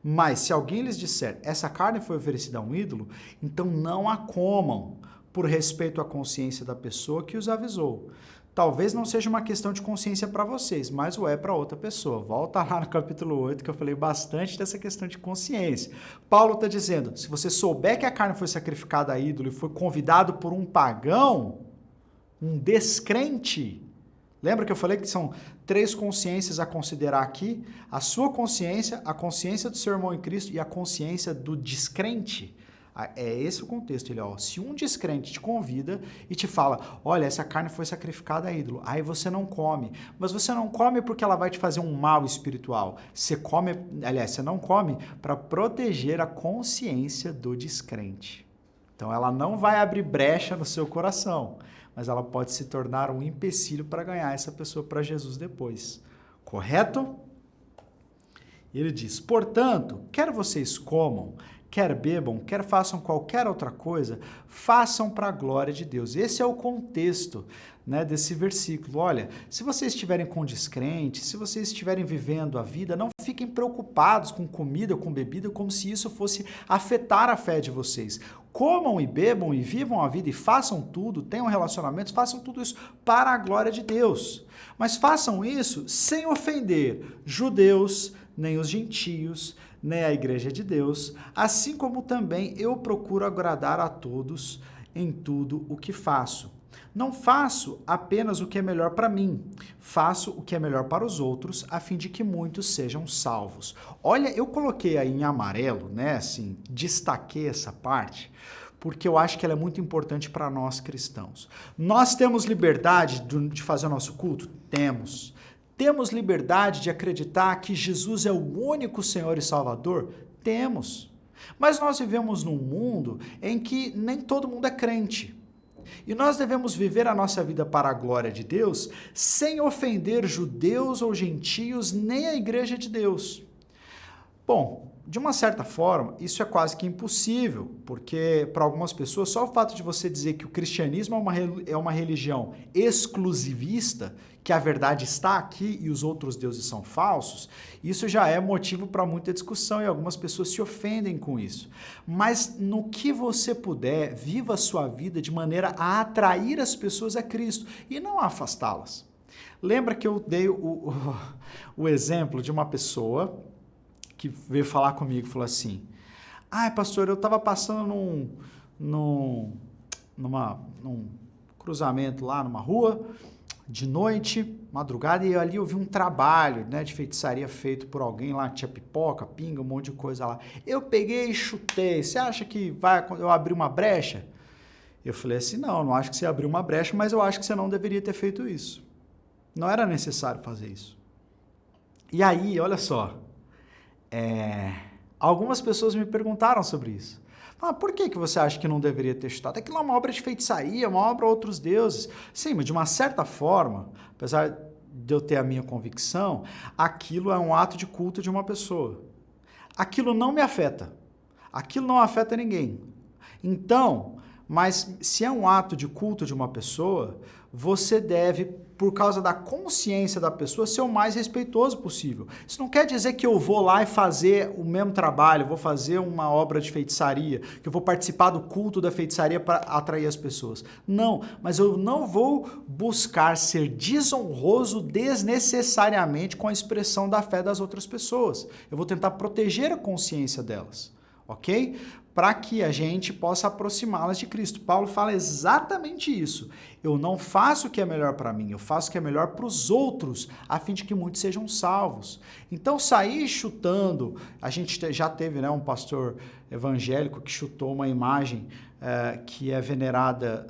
Mas se alguém lhes disser, essa carne foi oferecida a um ídolo, então não a comam, por respeito à consciência da pessoa que os avisou. Talvez não seja uma questão de consciência para vocês, mas o é para outra pessoa. Volta lá no capítulo 8, que eu falei bastante dessa questão de consciência. Paulo está dizendo, se você souber que a carne foi sacrificada a ídolo e foi convidado por um pagão, um descrente, lembra que eu falei que são 3 consciências a considerar aqui? A sua consciência, a consciência do seu irmão em Cristo e a consciência do descrente. É esse o contexto. Ele, se um descrente te convida e te fala, olha, essa carne foi sacrificada a ídolo, aí você não come. Mas você não come porque ela vai te fazer um mal espiritual. Você não come para proteger a consciência do descrente. Então ela não vai abrir brecha no seu coração, mas ela pode se tornar um empecilho para ganhar essa pessoa para Jesus depois. Correto? Ele diz, portanto, quer vocês comam, quer bebam, quer façam qualquer outra coisa, façam para a glória de Deus. Esse é o contexto, desse versículo. Olha, se vocês estiverem com descrente, se vocês estiverem vivendo a vida, não fiquem preocupados com comida, com bebida, como se isso fosse afetar a fé de vocês. Comam e bebam e vivam a vida e façam tudo, tenham relacionamentos, façam tudo isso para a glória de Deus. Mas façam isso sem ofender judeus, nem os gentios, nem a igreja de Deus, assim como também eu procuro agradar a todos em tudo o que faço. Não faço apenas o que é melhor para mim, faço o que é melhor para os outros, a fim de que muitos sejam salvos. Olha, eu coloquei aí em amarelo, destaquei essa parte, porque eu acho que ela é muito importante para nós cristãos. Nós temos liberdade de fazer o nosso culto? Temos. Temos liberdade de acreditar que Jesus é o único Senhor e Salvador? Temos. Mas nós vivemos num mundo em que nem todo mundo é crente. E nós devemos viver a nossa vida para a glória de Deus sem ofender judeus ou gentios, nem a igreja de Deus. Bom, de uma certa forma, isso é quase que impossível, porque para algumas pessoas, só o fato de você dizer que o cristianismo é uma religião exclusivista, que a verdade está aqui e os outros deuses são falsos, isso já é motivo para muita discussão e algumas pessoas se ofendem com isso. Mas no que você puder, viva a sua vida de maneira a atrair as pessoas a Cristo e não a afastá-las. Lembra que eu dei o exemplo de uma pessoa que veio falar comigo e falou assim, Ah, pastor, eu estava passando num cruzamento lá numa rua, de noite, madrugada, e ali eu vi um trabalho, né, de feitiçaria feito por alguém lá, tinha pipoca, pinga, um monte de coisa lá. Eu peguei e chutei. Você acha que eu abrir uma brecha? Eu falei assim, não acho que você abriu uma brecha, mas eu acho que você não deveria ter feito isso. Não era necessário fazer isso. E aí, olha só, algumas pessoas me perguntaram sobre isso. Ah, por que você acha que não deveria ter chutado? Aquilo é uma obra de feitiçaria, uma obra a outros deuses. Sim, mas de uma certa forma, apesar de eu ter a minha convicção, aquilo é um ato de culto de uma pessoa. Aquilo não me afeta. Aquilo não afeta ninguém. Então, mas se é um ato de culto de uma pessoa, você deve, por causa da consciência da pessoa, ser o mais respeitoso possível. Isso não quer dizer que eu vou lá e fazer o mesmo trabalho, vou fazer uma obra de feitiçaria, que eu vou participar do culto da feitiçaria para atrair as pessoas. Não, mas eu não vou buscar ser desonroso desnecessariamente com a expressão da fé das outras pessoas. Eu vou tentar proteger a consciência delas, ok? Para que a gente possa aproximá-las de Cristo. Paulo fala exatamente isso. Eu não faço o que é melhor para mim, eu faço o que é melhor para os outros, a fim de que muitos sejam salvos. Então, sair chutando, a gente já teve, né, um pastor evangélico que chutou uma imagem que é venerada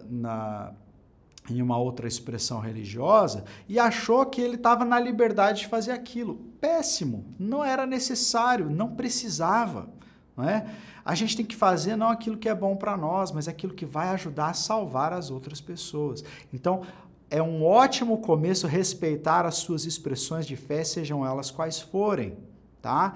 em uma outra expressão religiosa e achou que ele estava na liberdade de fazer aquilo. Péssimo, não era necessário, não precisava. Não é? A gente tem que fazer não aquilo que é bom para nós, mas aquilo que vai ajudar a salvar as outras pessoas. Então, é um ótimo começo respeitar as suas expressões de fé, sejam elas quais forem, tá?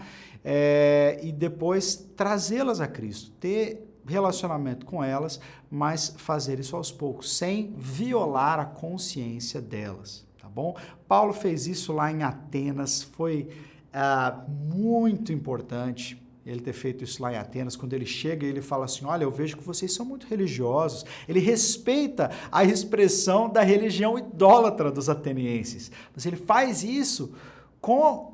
E depois trazê-las a Cristo, ter relacionamento com elas, mas fazer isso aos poucos, sem violar a consciência delas, tá bom? Paulo fez isso lá em Atenas, foi muito importante ele ter feito isso lá em Atenas. Quando ele chega, ele fala assim, olha, eu vejo que vocês são muito religiosos. Ele respeita a expressão da religião idólatra dos atenienses, mas ele faz isso com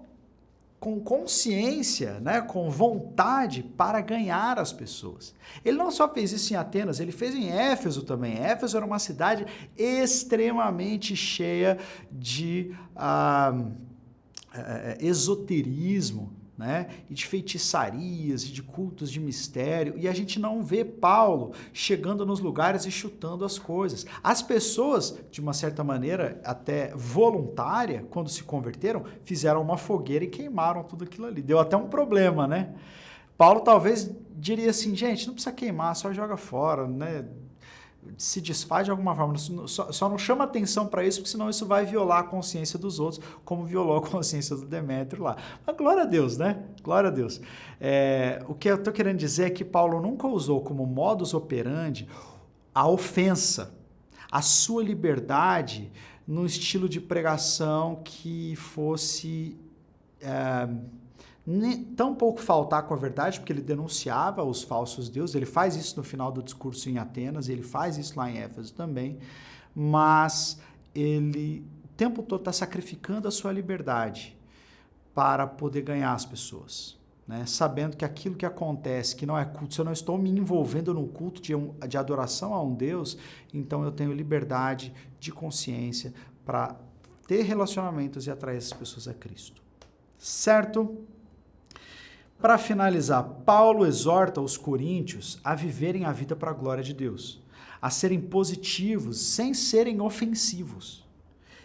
consciência, né, com vontade para ganhar as pessoas. Ele não só fez isso em Atenas, ele fez em Éfeso também. Éfeso era uma cidade extremamente cheia de esoterismo, né? E de feitiçarias, e de cultos de mistério, e a gente não vê Paulo chegando nos lugares e chutando as coisas. As pessoas, de uma certa maneira, até voluntária, quando se converteram, fizeram uma fogueira e queimaram tudo aquilo ali. Deu até um problema, né? Paulo talvez diria assim, gente, não precisa queimar, só joga fora, né? Se desfaz de alguma forma, só não chama atenção para isso, porque senão isso vai violar a consciência dos outros, como violou a consciência do Demétrio lá. Mas glória a Deus, né? Glória a Deus. O que eu estou querendo dizer é que Paulo nunca usou como modus operandi a ofensa, a sua liberdade, num estilo de pregação que fosse tão pouco faltar com a verdade, porque ele denunciava os falsos deuses. Ele faz isso no final do discurso em Atenas, ele faz isso lá em Éfeso também, mas ele o tempo todo está sacrificando a sua liberdade para poder ganhar as pessoas, né? Sabendo que aquilo que acontece, que não é culto, se eu não estou me envolvendo num culto de adoração a um Deus, então eu tenho liberdade de consciência para ter relacionamentos e atrair essas pessoas a Cristo. Certo? Para finalizar, Paulo exorta os coríntios a viverem a vida para a glória de Deus, a serem positivos sem serem ofensivos,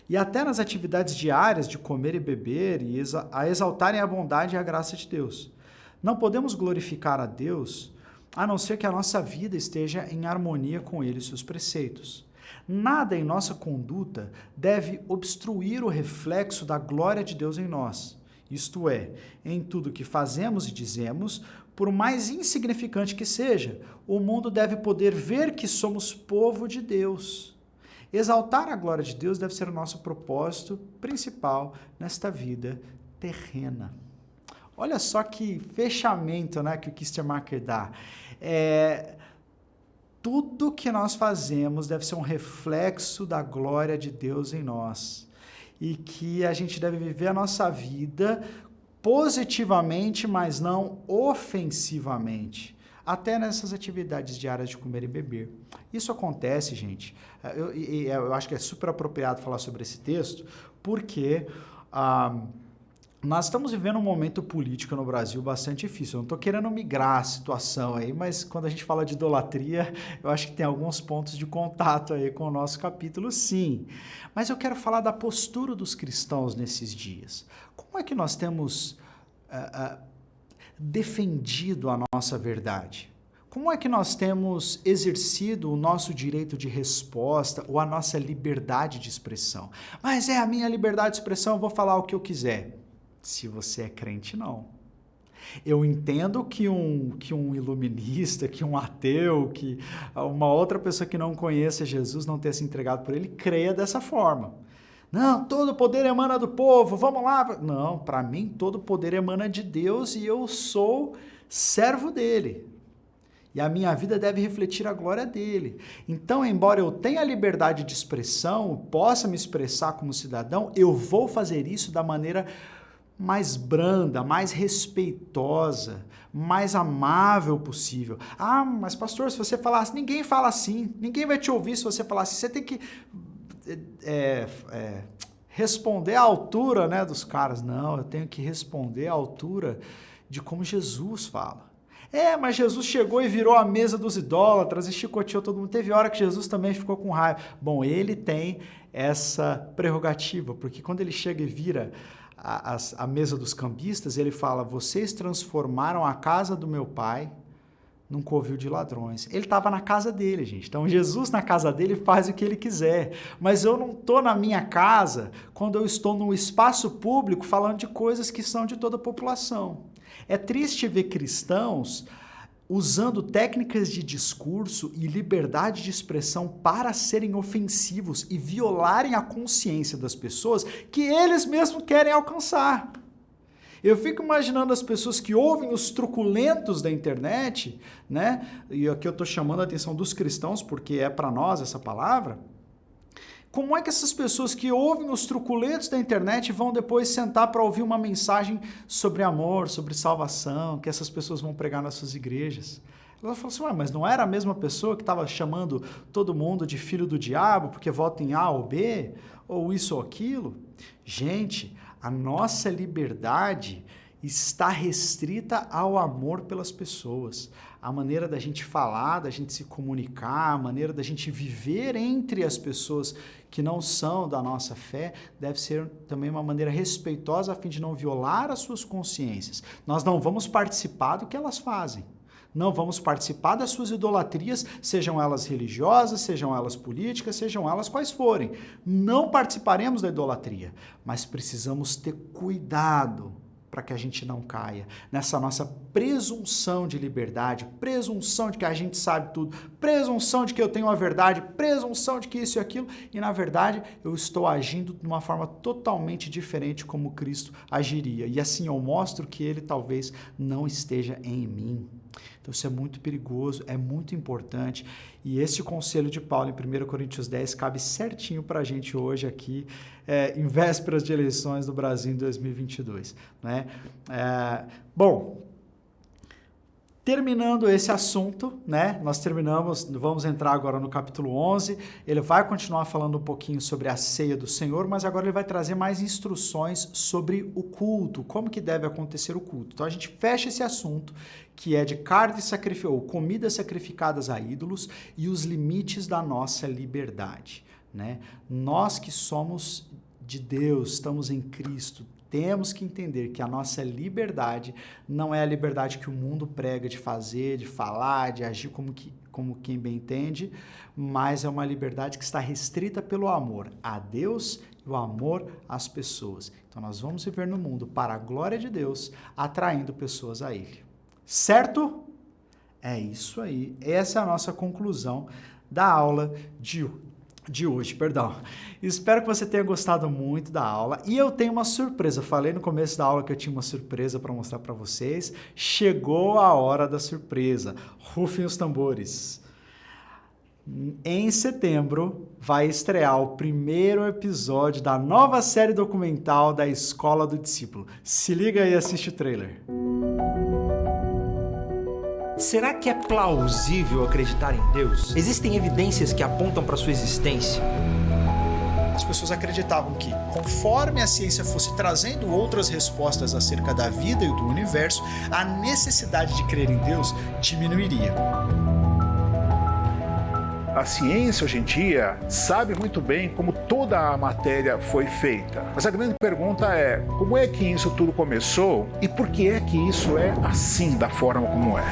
e até nas atividades diárias de comer e beber, e a exaltarem a bondade e a graça de Deus. Não podemos glorificar a Deus a não ser que a nossa vida esteja em harmonia com Ele e seus preceitos. Nada em nossa conduta deve obstruir o reflexo da glória de Deus em nós. Isto é, em tudo que fazemos e dizemos, por mais insignificante que seja, o mundo deve poder ver que somos povo de Deus. Exaltar a glória de Deus deve ser o nosso propósito principal nesta vida terrena. Olha só que fechamento, né, que o Kistemaker dá. Tudo que nós fazemos deve ser um reflexo da glória de Deus em nós. E que a gente deve viver a nossa vida positivamente, mas não ofensivamente. até nessas atividades diárias de comer e beber. Isso acontece, gente, eu acho que é super apropriado falar sobre esse texto, porque nós estamos vivendo um momento político no Brasil bastante difícil. Eu não estou querendo migrar a situação aí, mas quando a gente fala de idolatria, eu acho que tem alguns pontos de contato aí com o nosso capítulo, sim. Mas eu quero falar da postura dos cristãos nesses dias. Como é que nós temos defendido a nossa verdade? Como é que nós temos exercido o nosso direito de resposta ou a nossa liberdade de expressão? Mas é a minha liberdade de expressão, eu vou falar o que eu quiser. Se você é crente, não. Eu entendo que um iluminista, que um ateu, que uma outra pessoa que não conheça Jesus, não tenha se entregado por ele, creia dessa forma. Não, todo poder emana do povo, vamos lá. Não, para mim todo poder emana de Deus e eu sou servo dele. E a minha vida deve refletir a glória dele. Então, embora eu tenha liberdade de expressão, possa me expressar como cidadão, eu vou fazer isso da maneira mais branda, mais respeitosa, mais amável possível. Ah, mas pastor, se você falar assim, ninguém fala assim, ninguém vai te ouvir se você falar assim, você tem que responder à altura, né, dos caras. Não, eu tenho que responder à altura de como Jesus fala. Mas Jesus chegou e virou a mesa dos idólatras e chicoteou todo mundo. Teve hora que Jesus também ficou com raiva. Bom, ele tem essa prerrogativa, porque quando ele chega e vira a mesa dos cambistas, ele fala, vocês transformaram a casa do meu pai num covil de ladrões. Ele estava na casa dele, gente. Então, Jesus na casa dele faz o que ele quiser. Mas eu não estou na minha casa quando eu estou num espaço público falando de coisas que são de toda a população. É triste ver cristãos usando técnicas de discurso e liberdade de expressão para serem ofensivos e violarem a consciência das pessoas que eles mesmos querem alcançar. Eu fico imaginando as pessoas que ouvem os truculentos da internet, né? E aqui eu estou chamando a atenção dos cristãos, porque é para nós essa palavra. Como é que essas pessoas que ouvem os truculentos da internet vão depois sentar para ouvir uma mensagem sobre amor, sobre salvação, que essas pessoas vão pregar nas suas igrejas? Ela falou assim, mas não era a mesma pessoa que estava chamando todo mundo de filho do diabo porque vota em A ou B, ou isso ou aquilo? Gente, a nossa liberdade está restrita ao amor pelas pessoas. A maneira da gente falar, da gente se comunicar, a maneira da gente viver entre as pessoas que não são da nossa fé, deve ser também uma maneira respeitosa a fim de não violar as suas consciências. Nós não vamos participar do que elas fazem. Não vamos participar das suas idolatrias, sejam elas religiosas, sejam elas políticas, sejam elas quais forem. Não participaremos da idolatria, mas precisamos ter cuidado para que a gente não caia nessa nossa presunção de liberdade, presunção de que a gente sabe tudo, presunção de que eu tenho a verdade, presunção de que isso e aquilo, e na verdade eu estou agindo de uma forma totalmente diferente como Cristo agiria. E assim eu mostro que ele talvez não esteja em mim. Então isso é muito perigoso, é muito importante, e esse conselho de Paulo em 1 Coríntios 10 cabe certinho para a gente hoje aqui, em vésperas de eleições do Brasil em 2022. Né? Bom, terminando esse assunto, né? Nós terminamos, vamos entrar agora no capítulo 11, ele vai continuar falando um pouquinho sobre a ceia do Senhor, mas agora ele vai trazer mais instruções sobre o culto, como que deve acontecer o culto. Então a gente fecha esse assunto, que é de carne ou comidas sacrificadas a ídolos e os limites da nossa liberdade. Né? Nós que somos de Deus, estamos em Cristo, temos que entender que a nossa liberdade não é a liberdade que o mundo prega de fazer, de falar, de agir como quem bem entende, mas é uma liberdade que está restrita pelo amor a Deus e o amor às pessoas. Então nós vamos viver no mundo para a glória de Deus, atraindo pessoas a Ele. Certo? É isso aí. Essa é a nossa conclusão da aula de hoje. Espero que você tenha gostado muito da aula. E eu tenho uma surpresa. Falei no começo da aula que eu tinha uma surpresa para mostrar para vocês. Chegou a hora da surpresa. Rufem os tambores. Em setembro vai estrear o primeiro episódio da nova série documental da Escola do Discípulo. Se liga aí e assiste o trailer.
Será que é plausível acreditar em Deus? Existem evidências que apontam para sua existência?
As pessoas acreditavam que, conforme a ciência fosse trazendo outras respostas acerca da vida e do universo, a necessidade de crer em Deus diminuiria.
A ciência hoje em dia sabe muito bem como toda a matéria foi feita. Mas a grande pergunta é, como é que isso tudo começou e por que é que isso é assim, da forma como é?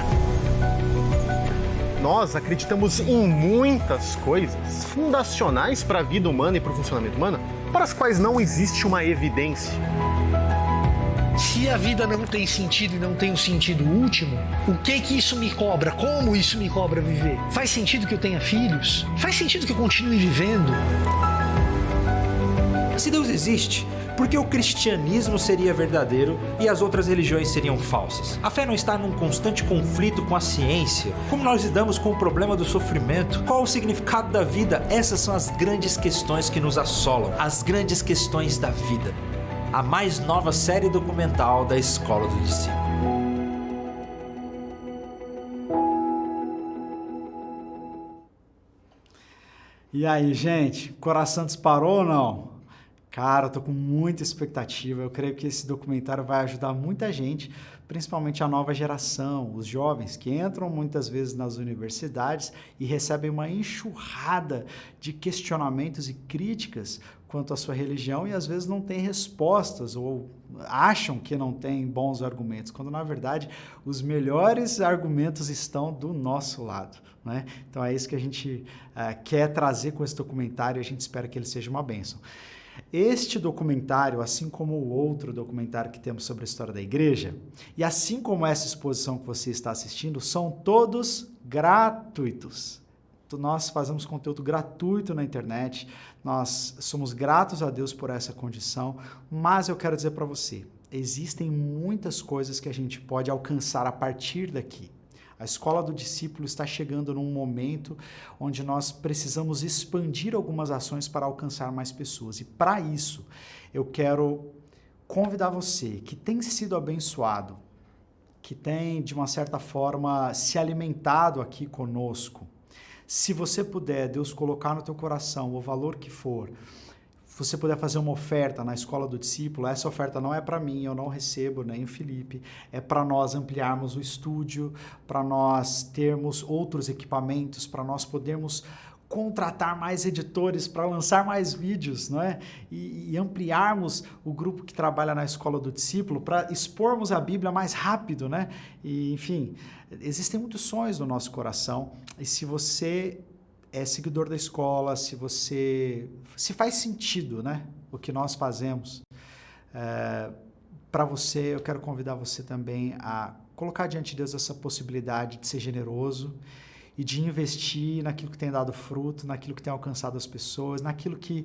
Nós acreditamos em muitas coisas fundacionais para a vida humana e para o funcionamento humano, para as quais não existe uma evidência.
Se a vida não tem sentido e não tem um sentido último, o que isso me cobra? Como isso me cobra viver? Faz sentido que eu tenha filhos? Faz sentido que eu continue vivendo?
Se Deus existe, por que o cristianismo seria verdadeiro e as outras religiões seriam falsas? A fé não está num constante conflito com a ciência? Como nós lidamos com o problema do sofrimento? Qual o significado da vida? Essas são as grandes questões que nos assolam, as grandes questões da vida. A mais nova série documental da Escola do Discípulo.
E aí, gente, coração disparou ou não? Cara, eu tô com muita expectativa. Eu creio que esse documentário vai ajudar muita gente, principalmente a nova geração, os jovens que entram muitas vezes nas universidades e recebem uma enxurrada de questionamentos e críticas quanto à sua religião e às vezes não têm respostas ou acham que não têm bons argumentos, quando na verdade os melhores argumentos estão do nosso lado, né? Então é isso que a gente quer trazer com esse documentário e a gente espera que ele seja uma bênção. Este documentário, assim como o outro documentário que temos sobre a história da igreja, e assim como essa exposição que você está assistindo, são todos gratuitos. Nós fazemos conteúdo gratuito na internet, nós somos gratos a Deus por essa condição, mas eu quero dizer para você, existem muitas coisas que a gente pode alcançar a partir daqui. A Escola do Discípulo está chegando num momento onde nós precisamos expandir algumas ações para alcançar mais pessoas. E para isso, eu quero convidar você que tem sido abençoado, que tem, de uma certa forma, se alimentado aqui conosco. Se você puder, Deus colocar no teu coração o valor que for, você puder fazer uma oferta na Escola do Discípulo, essa oferta não é para mim, eu não recebo, nem o Felipe, é para nós ampliarmos o estúdio, para nós termos outros equipamentos, para nós podermos contratar mais editores para lançar mais vídeos, não é? E ampliarmos o grupo que trabalha na Escola do Discípulo para expormos a Bíblia mais rápido, né? E, enfim, existem muitos sonhos no nosso coração e se você é seguidor da escola, se faz sentido, né, o que nós fazemos, para você, eu quero convidar você também a colocar diante de Deus essa possibilidade de ser generoso e de investir naquilo que tem dado fruto, naquilo que tem alcançado as pessoas, naquilo que,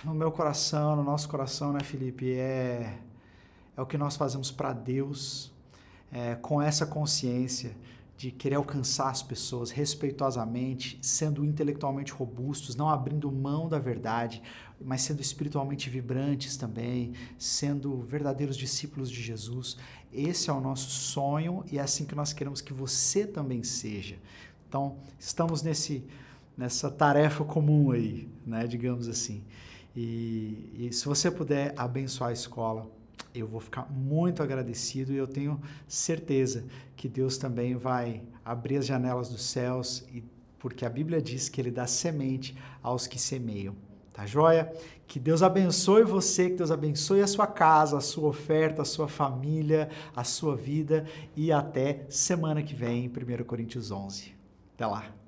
no meu coração, no nosso coração, né, Felipe, é o que nós fazemos para Deus, com essa consciência de querer alcançar as pessoas respeitosamente, sendo intelectualmente robustos, não abrindo mão da verdade, mas sendo espiritualmente vibrantes também, sendo verdadeiros discípulos de Jesus. Esse é o nosso sonho e é assim que nós queremos que você também seja. Então, estamos nessa tarefa comum aí, né, digamos assim. E se você puder abençoar a escola, eu vou ficar muito agradecido e eu tenho certeza que Deus também vai abrir as janelas dos céus, porque a Bíblia diz que Ele dá semente aos que semeiam. Tá joia? Que Deus abençoe você, que Deus abençoe a sua casa, a sua oferta, a sua família, a sua vida e até semana que vem, em 1 Coríntios 11. Até lá!